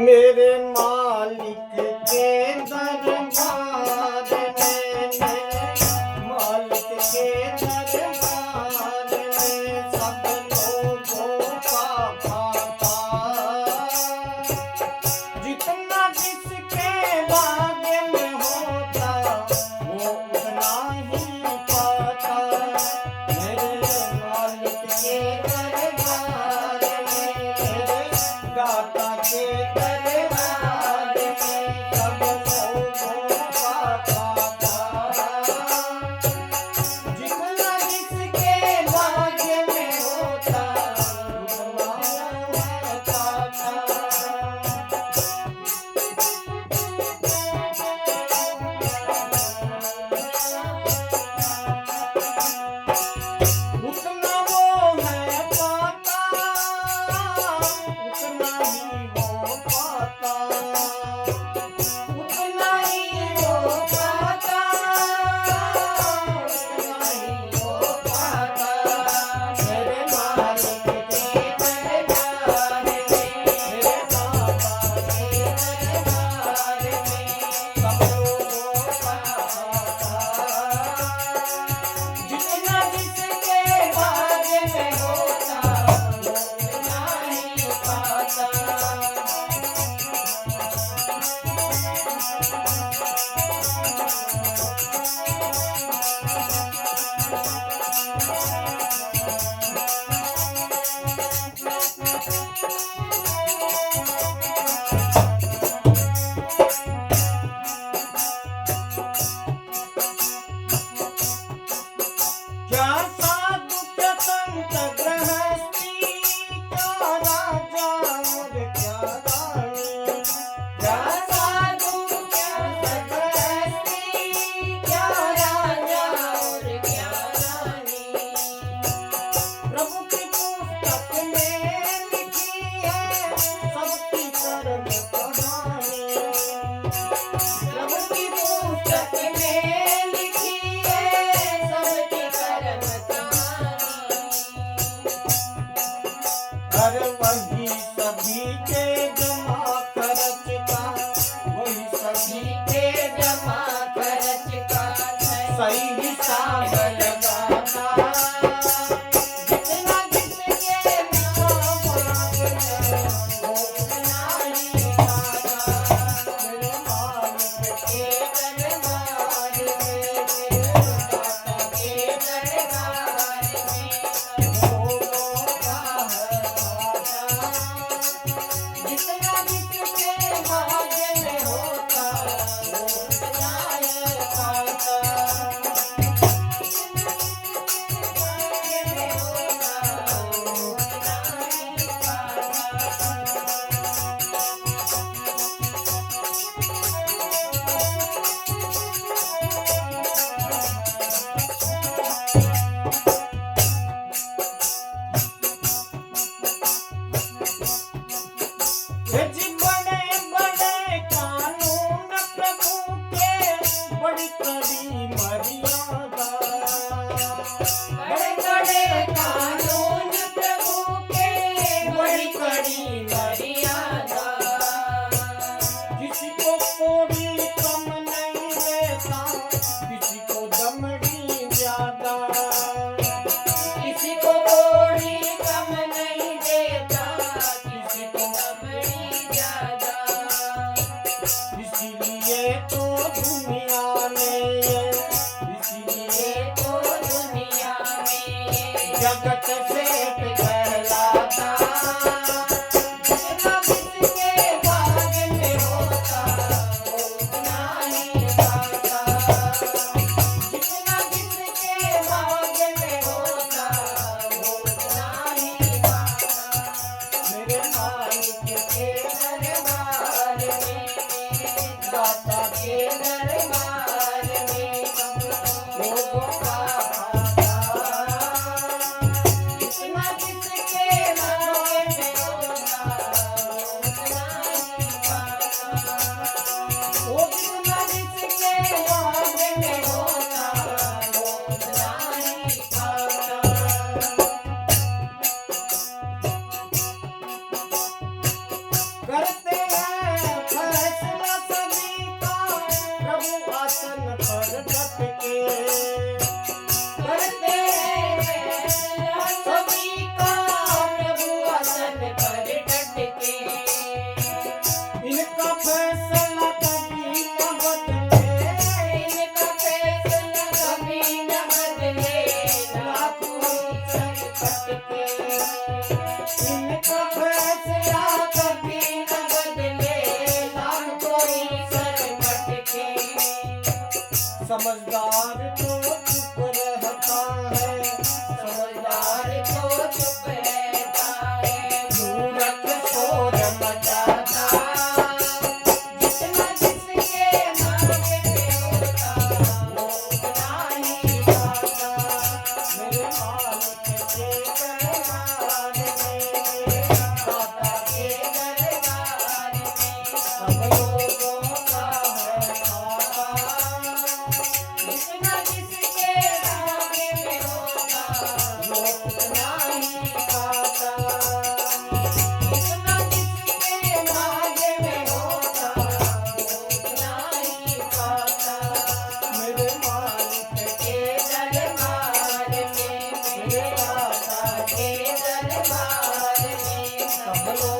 मेरे मालिक के दरबार में, मालिक के दरबार में सब लोगों का भाता। जितना जिसके भाग्य में होता वो उतना ही पाता। मेरे मालिक के दरबार में, मेरे दाता के दरबार में सब लोगों का भाता। जितना जिसके भाग्य में होता उतना है पाता। उतना वो है पाता, उतना ही वो पाता, उतना ही वो पाता, उतना ही वो पाता। मेरे मालिक के दरबार में, मेरे बाबा के दरबार में सब लोगों का भाता। जितना जिसके भाग्य में होता वो उतना ही पाता। क्या साधु क्या संत गृहस्थी, क्या राजा और क्या रानी। क्या साधु क्या संत गृहस्थी, क्या राजा और क्या रानी। प्रभु की पुस्तक में लिखी है सबकी कर्म कहानी। प्रभु की पुस्तक में लिखी है सबकी कर्म कहानी। हर वही सभी के जमा खर्च का, वही सभी के जमा खर्च का सही हिसाब लगाता। जितना जिसके मांग में वो उतना ही पाता। मेरे मालिक के दरबार में, मेरे दाता के दरबार में लोगों का है भाता। जितना जिसके भाग्य में होता वो उतना ही पाता। जितना जिसके भाग्य में होता वो उतना ही पाता। ये जी बड़े बड़े कानून प्रभु के, बड़ी कड़ी मर्यादा। बड़े बड़े कानून प्रभु के, बड़ी कड़ी मर्यादा। किसी को कोड़ी कम नहीं देता, किसी को दमड़ी ज्यादा। किसी को कोड़ी कम नहीं देता, किसी को दमड़ी ज्यादा। इसीलिए तो दुनिया में, इसीलिए तो दुनिया में जगत सेठ कहलाता। जितना जिसके भाग्य में होता वो उतना ही पाता। जितना जिसके भाग्य में होता वो उतना ही पाता। मेरे मालिक के दरबार में, मेरे दाता के दरबार में सब लोगों का भाता। जितना जिसके भाग्य में होता वो उतना ही पाता। वो जितना जिसके भाग्य में होता वो उतना ही पाता। करते हैं सब लोग